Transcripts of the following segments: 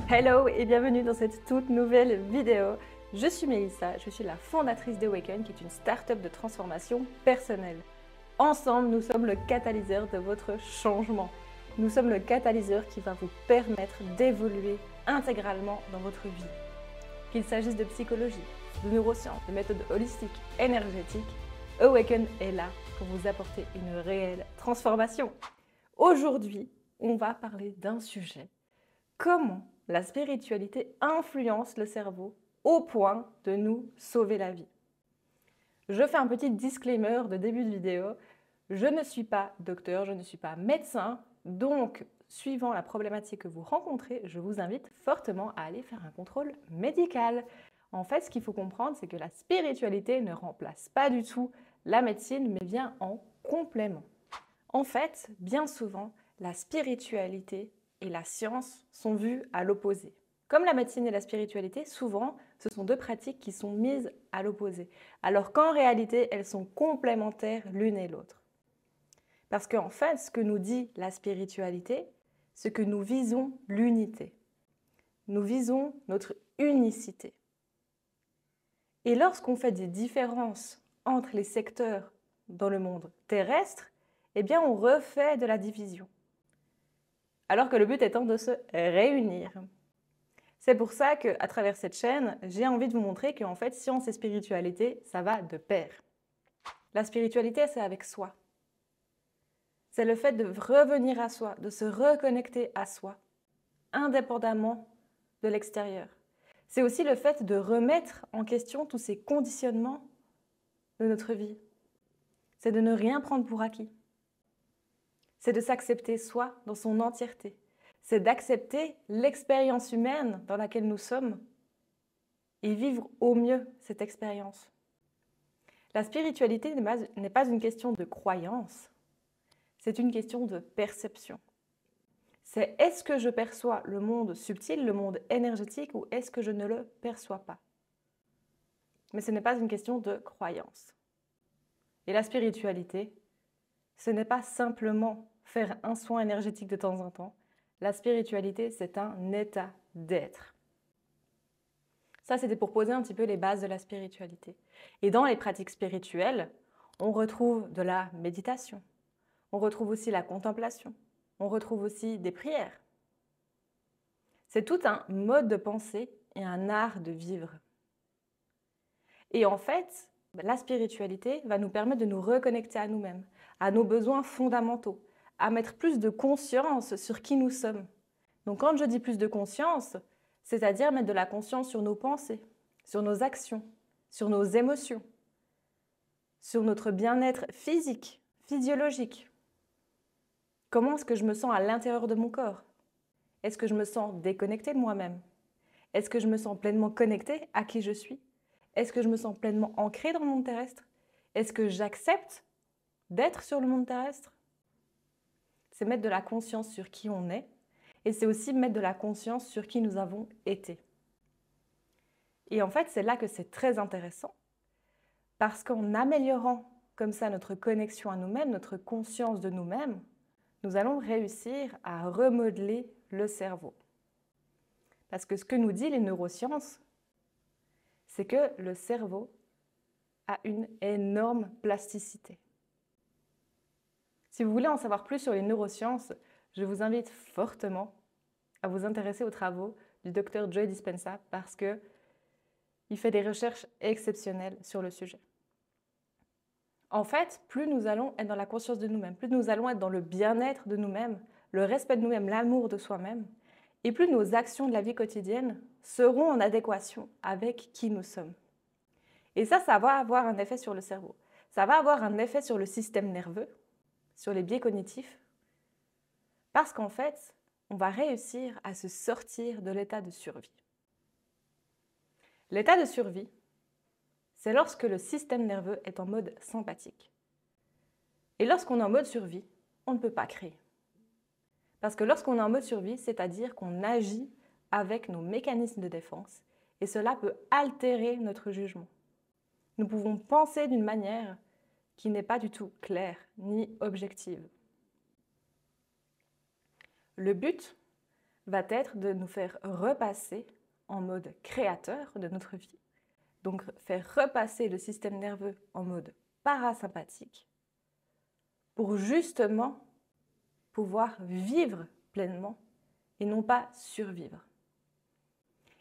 Hello et bienvenue dans cette toute nouvelle vidéo. Je suis Mélissa, je suis la fondatrice d'Awaken qui est une start-up de transformation personnelle. Ensemble, nous sommes le catalyseur de votre changement. Nous sommes le catalyseur qui va vous permettre d'évoluer intégralement dans votre vie. Qu'il s'agisse de psychologie, de neurosciences, de méthodes holistiques, énergétiques, Awaken est là pour vous apporter une réelle transformation. Aujourd'hui, on va parler d'un sujet. Comment la spiritualité influence le cerveau au point de nous sauver la vie. Je fais un petit disclaimer de début de vidéo. Je ne suis pas docteur, je ne suis pas médecin, donc suivant la problématique que vous rencontrez, je vous invite fortement à aller faire un contrôle médical. En fait, ce qu'il faut comprendre, c'est que la spiritualité ne remplace pas du tout la médecine, mais vient en complément. En fait, bien souvent, la spiritualité et la science sont vues à l'opposé. Comme la médecine et la spiritualité, souvent, ce sont deux pratiques qui sont mises à l'opposé, alors qu'en réalité, elles sont complémentaires l'une et l'autre. Parce qu'en fait, ce que nous dit la spiritualité, c'est que nous visons l'unité. Nous visons notre unicité. Et lorsqu'on fait des différences entre les secteurs dans le monde terrestre, eh bien, on refait de la division. Alors que le but étant de se réunir. C'est pour ça qu'à travers cette chaîne, j'ai envie de vous montrer qu'en fait, science et spiritualité, ça va de pair. La spiritualité, c'est avec soi. C'est le fait de revenir à soi, de se reconnecter à soi, indépendamment de l'extérieur. C'est aussi le fait de remettre en question tous ces conditionnements de notre vie. C'est de ne rien prendre pour acquis. C'est de s'accepter soi dans son entièreté. C'est d'accepter l'expérience humaine dans laquelle nous sommes et vivre au mieux cette expérience. La spiritualité n'est pas une question de croyance, c'est une question de perception. C'est est-ce que je perçois le monde subtil, le monde énergétique, ou est-ce que je ne le perçois pas? Mais ce n'est pas une question de croyance. Et la spiritualité, ce n'est pas simplement faire un soin énergétique de temps en temps. La spiritualité, c'est un état d'être. Ça, c'était pour poser un petit peu les bases de la spiritualité. Et dans les pratiques spirituelles, on retrouve de la méditation. On retrouve aussi la contemplation. On retrouve aussi des prières. C'est tout un mode de pensée et un art de vivre. Et en fait, la spiritualité va nous permettre de nous reconnecter à nous-mêmes, à nos besoins fondamentaux, à mettre plus de conscience sur qui nous sommes. Donc quand je dis plus de conscience, c'est-à-dire mettre de la conscience sur nos pensées, sur nos actions, sur nos émotions, sur notre bien-être physique, physiologique. Comment est-ce que je me sens à l'intérieur de mon corps? Est-ce que je me sens déconnectée de moi-même? Est-ce que je me sens pleinement connectée à qui je suis? Est-ce que je me sens pleinement ancrée dans le monde terrestre? Est-ce que j'accepte d'être sur le monde terrestre? C'est mettre de la conscience sur qui on est et c'est aussi mettre de la conscience sur qui nous avons été. Et en fait, c'est là que c'est très intéressant parce qu'en améliorant comme ça notre connexion à nous-mêmes, notre conscience de nous-mêmes, nous allons réussir à remodeler le cerveau. Parce que ce que nous disent les neurosciences, c'est que le cerveau a une énorme plasticité. Si vous voulez en savoir plus sur les neurosciences, je vous invite fortement à vous intéresser aux travaux du Dr Joe Dispenza parce qu'il fait des recherches exceptionnelles sur le sujet. En fait, plus nous allons être dans la conscience de nous-mêmes, plus nous allons être dans le bien-être de nous-mêmes, le respect de nous-mêmes, l'amour de soi-même, et plus nos actions de la vie quotidienne seront en adéquation avec qui nous sommes. Et ça va avoir un effet sur le cerveau. Ça va avoir un effet sur le système nerveux, sur les biais cognitifs, parce qu'en fait, on va réussir à se sortir de l'état de survie. L'état de survie, c'est lorsque le système nerveux est en mode sympathique. Et lorsqu'on est en mode survie, on ne peut pas créer. Parce que lorsqu'on est en mode survie, c'est-à-dire qu'on agit avec nos mécanismes de défense, et cela peut altérer notre jugement. Nous pouvons penser d'une manière qui n'est pas du tout claire ni objective. Le but va être de nous faire repasser en mode créateur de notre vie. Donc faire repasser le système nerveux en mode parasympathique pour justement pouvoir vivre pleinement et non pas survivre.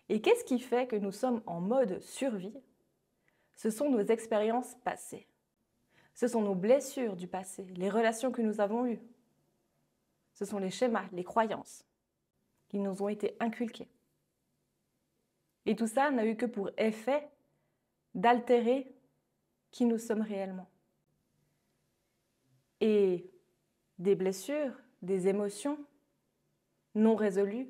Et qu'est-ce qui fait que nous sommes en mode survie? Ce sont nos expériences passées. Ce sont nos blessures du passé, les relations que nous avons eues. Ce sont les schémas, les croyances qui nous ont été inculquées. Et tout ça n'a eu que pour effet d'altérer qui nous sommes réellement. Et des blessures, des émotions non résolues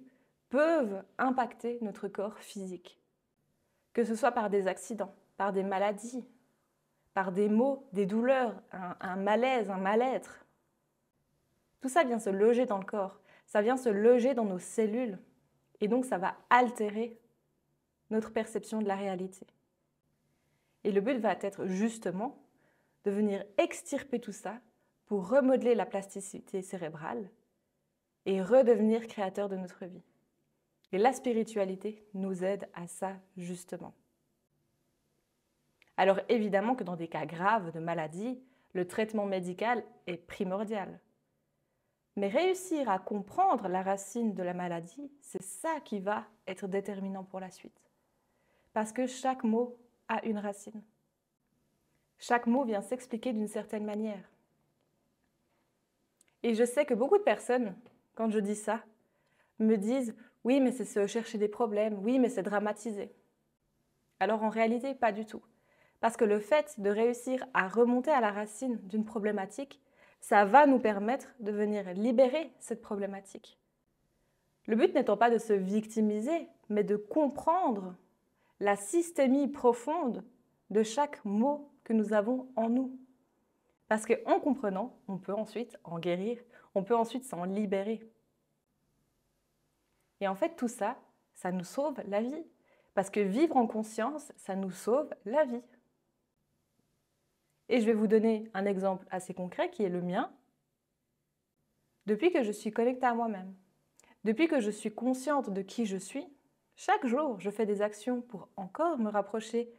peuvent impacter notre corps physique. Que ce soit par des accidents, par des maladies, par des maux, des douleurs, un malaise, un mal-être. Tout ça vient se loger dans le corps, ça vient se loger dans nos cellules et donc ça va altérer notre perception de la réalité. Et le but va être justement de venir extirper tout ça pour remodeler la plasticité cérébrale et redevenir créateur de notre vie. Et la spiritualité nous aide à ça justement. Alors évidemment que dans des cas graves de maladie, le traitement médical est primordial. Mais réussir à comprendre la racine de la maladie, c'est ça qui va être déterminant pour la suite. Parce que chaque mot a une racine. Chaque mot vient s'expliquer d'une certaine manière. Et je sais que beaucoup de personnes, quand je dis ça, me disent « oui, mais c'est se chercher des problèmes, oui, mais c'est dramatiser ». Alors en réalité, pas du tout. Parce que le fait de réussir à remonter à la racine d'une problématique, ça va nous permettre de venir libérer cette problématique. Le but n'étant pas de se victimiser, mais de comprendre la systémie profonde de chaque mot que nous avons en nous. Parce qu'en comprenant, on peut ensuite en guérir, on peut ensuite s'en libérer. Et en fait, tout ça, ça nous sauve la vie. Parce que vivre en conscience, ça nous sauve la vie. Et je vais vous donner un exemple assez concret qui est le mien. Depuis que je suis connectée à moi-même, depuis que je suis consciente de qui je suis, chaque jour, je fais des actions pour encore me rapprocher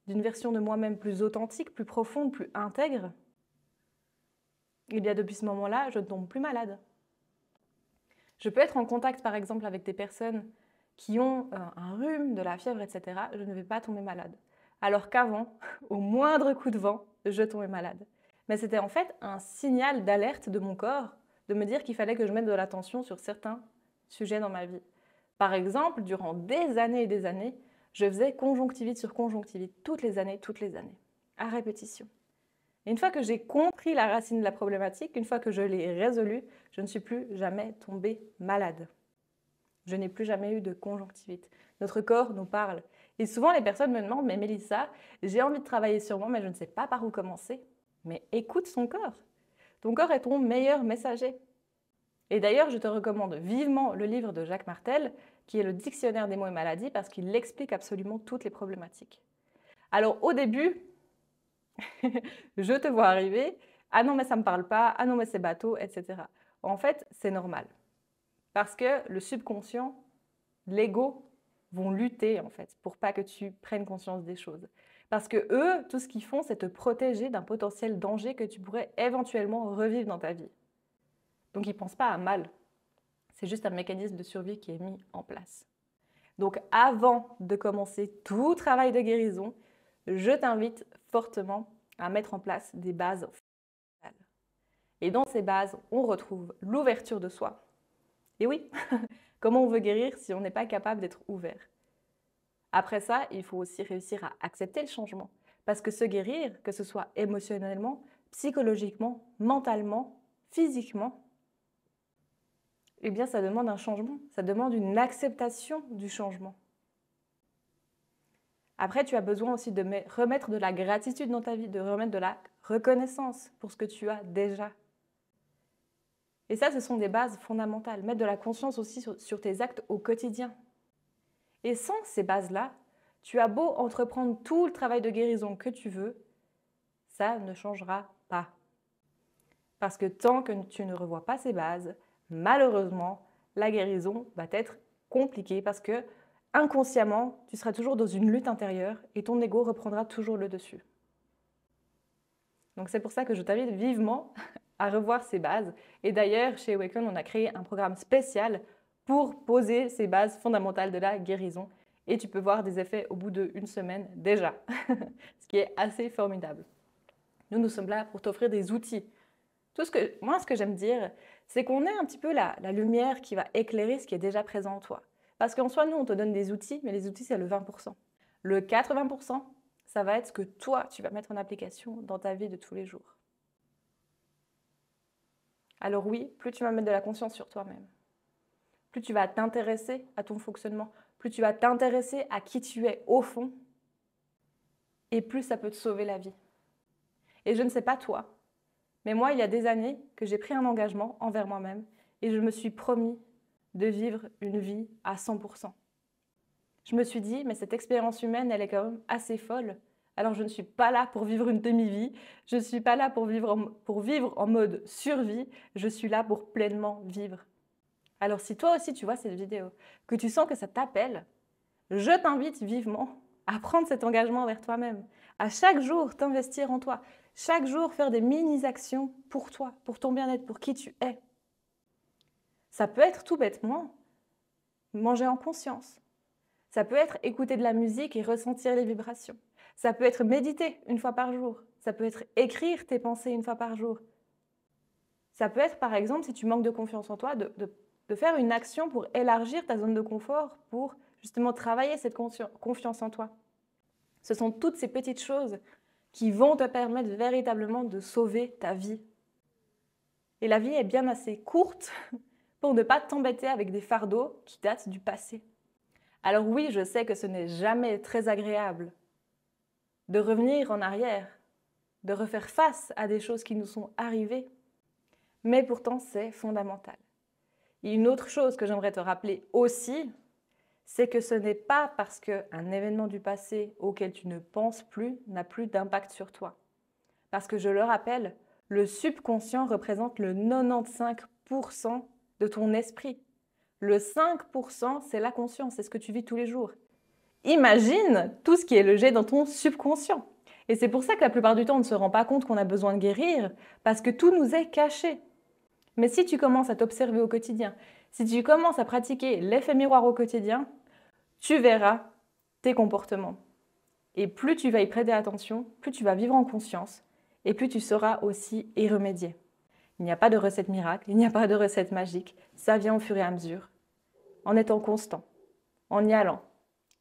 d'une version de moi-même plus authentique, plus profonde, plus intègre. Et bien depuis ce moment-là, je ne tombe plus malade. Je peux être en contact par exemple avec des personnes qui ont un rhume, de la fièvre, etc. Je ne vais pas tomber malade. Alors qu'avant, au moindre coup de vent, je tombais malade. Mais c'était en fait un signal d'alerte de mon corps de me dire qu'il fallait que je mette de l'attention sur certains sujets dans ma vie. Par exemple, durant des années et des années, je faisais conjonctivite sur conjonctivite toutes les années, à répétition. Et une fois que j'ai compris la racine de la problématique, une fois que je l'ai résolue, je ne suis plus jamais tombée malade. Je n'ai plus jamais eu de conjonctivite. Notre corps nous parle. Et souvent, les personnes me demandent « Mais Mélissa, j'ai envie de travailler sur moi, mais je ne sais pas par où commencer. » Mais écoute son corps. Ton corps est ton meilleur messager. Et d'ailleurs, je te recommande vivement le livre de Jacques Martel, qui est le dictionnaire des mots et maladies, parce qu'il explique absolument toutes les problématiques. Alors au début, je te vois arriver, ah non mais ça ne me parle pas, ah non mais c'est bateau, etc. En fait, c'est normal. Parce que le subconscient, l'ego, vont lutter en fait pour pas que tu prennes conscience des choses. Parce que eux, tout ce qu'ils font, c'est te protéger d'un potentiel danger que tu pourrais éventuellement revivre dans ta vie. Donc ils ne pensent pas à mal. C'est juste un mécanisme de survie qui est mis en place. Donc avant de commencer tout travail de guérison, je t'invite fortement à mettre en place des bases fondamentales. Et dans ces bases, on retrouve l'ouverture de soi. Et oui, comment on veut guérir si on n'est pas capable d'être ouvert? Après ça, il faut aussi réussir à accepter le changement. Parce que se guérir, que ce soit émotionnellement, psychologiquement, mentalement, physiquement, eh bien ça demande un changement, ça demande une acceptation du changement. Après, tu as besoin aussi de remettre de la gratitude dans ta vie, de remettre de la reconnaissance pour ce que tu as déjà. Et ça, ce sont des bases fondamentales. Mettre de la conscience aussi sur tes actes au quotidien. Et sans ces bases-là, tu as beau entreprendre tout le travail de guérison que tu veux, ça ne changera pas. Parce que tant que tu ne revois pas ces bases, malheureusement, la guérison va être compliquée parce que inconsciemment, tu seras toujours dans une lutte intérieure et ton ego reprendra toujours le dessus. Donc c'est pour ça que je t'invite vivement à revoir ces bases. Et d'ailleurs, chez Awaken, on a créé un programme spécial pour poser ces bases fondamentales de la guérison. Et tu peux voir des effets au bout d'une semaine déjà, ce qui est assez formidable. Nous sommes là pour t'offrir des outils. Moi, ce que j'aime dire, c'est qu'on est un petit peu la lumière qui va éclairer ce qui est déjà présent en toi. Parce qu'en soi, nous, on te donne des outils, mais les outils, c'est le 20%. Le 80%, ça va être ce que toi, tu vas mettre en application dans ta vie de tous les jours. Alors oui, plus tu vas mettre de la conscience sur toi-même, plus tu vas t'intéresser à ton fonctionnement, plus tu vas t'intéresser à qui tu es au fond, et plus ça peut te sauver la vie. Et je ne sais pas toi, mais moi, il y a des années que j'ai pris un engagement envers moi-même et je me suis promis de vivre une vie à 100%. Je me suis dit, mais cette expérience humaine, elle est quand même assez folle. Alors je ne suis pas là pour vivre une demi-vie, je ne suis pas là pour vivre en mode survie, je suis là pour pleinement vivre. Alors si toi aussi tu vois cette vidéo, que tu sens que ça t'appelle, je t'invite vivement à prendre cet engagement envers toi-même, à chaque jour t'investir en toi, chaque jour faire des mini-actions pour toi, pour ton bien-être, pour qui tu es. Ça peut être tout bêtement manger en conscience. Ça peut être écouter de la musique et ressentir les vibrations. Ça peut être méditer une fois par jour. Ça peut être écrire tes pensées une fois par jour. Ça peut être, par exemple, si tu manques de confiance en toi, de faire une action pour élargir ta zone de confort, pour justement travailler cette confiance en toi. Ce sont toutes ces petites choses qui vont te permettre véritablement de sauver ta vie. Et la vie est bien assez courte pour ne pas t'embêter avec des fardeaux qui datent du passé. Alors oui, je sais que ce n'est jamais très agréable de revenir en arrière, de refaire face à des choses qui nous sont arrivées, mais pourtant c'est fondamental. Et une autre chose que j'aimerais te rappeler aussi, c'est que ce n'est pas parce qu'un événement du passé auquel tu ne penses plus n'a plus d'impact sur toi. Parce que je le rappelle, le subconscient représente le 95% de ton esprit. Le 5%, c'est la conscience, c'est ce que tu vis tous les jours. Imagine tout ce qui est logé dans ton subconscient. Et c'est pour ça que la plupart du temps, on ne se rend pas compte qu'on a besoin de guérir, parce que tout nous est caché. Mais si tu commences à t'observer au quotidien, si tu commences à pratiquer l'effet miroir au quotidien, tu verras tes comportements. Et plus tu vas y prêter attention, plus tu vas vivre en conscience, et plus tu sauras aussi y remédier. Il n'y a pas de recette miracle, il n'y a pas de recette magique, ça vient au fur et à mesure, en étant constant, en y allant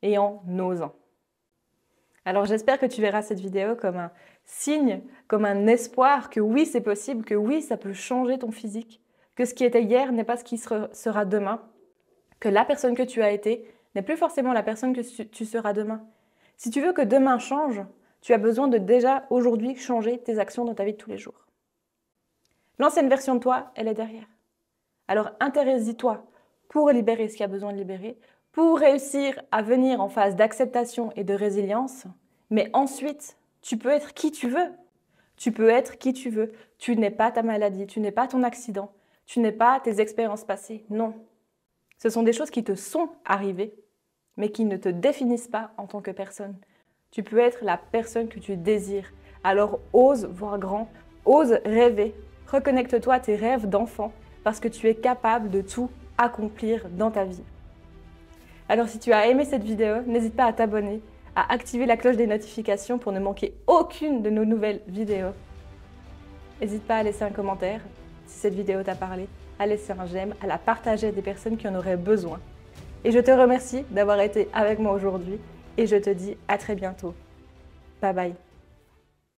et en osant. Alors j'espère que tu verras cette vidéo comme un signe, comme un espoir que oui c'est possible, que oui ça peut changer ton physique, que ce qui était hier n'est pas ce qui sera demain, que la personne que tu as été n'est plus forcément la personne que tu seras demain. Si tu veux que demain change, tu as besoin de déjà aujourd'hui changer tes actions dans ta vie de tous les jours. L'ancienne version de toi, elle est derrière. Alors intéresse-y-toi pour libérer ce qu'il y a besoin de libérer, pour réussir à venir en phase d'acceptation et de résilience. Mais ensuite, tu peux être qui tu veux. Tu peux être qui tu veux. Tu n'es pas ta maladie, tu n'es pas ton accident, tu n'es pas tes expériences passées. Non. Ce sont des choses qui te sont arrivées, mais qui ne te définissent pas en tant que personne. Tu peux être la personne que tu désires. Alors ose voir grand, ose rêver. Reconnecte-toi à tes rêves d'enfant parce que tu es capable de tout accomplir dans ta vie. Alors si tu as aimé cette vidéo, n'hésite pas à t'abonner, à activer la cloche des notifications pour ne manquer aucune de nos nouvelles vidéos. N'hésite pas à laisser un commentaire si cette vidéo t'a parlé, à laisser un j'aime, à la partager à des personnes qui en auraient besoin. Et je te remercie d'avoir été avec moi aujourd'hui et je te dis à très bientôt. Bye bye.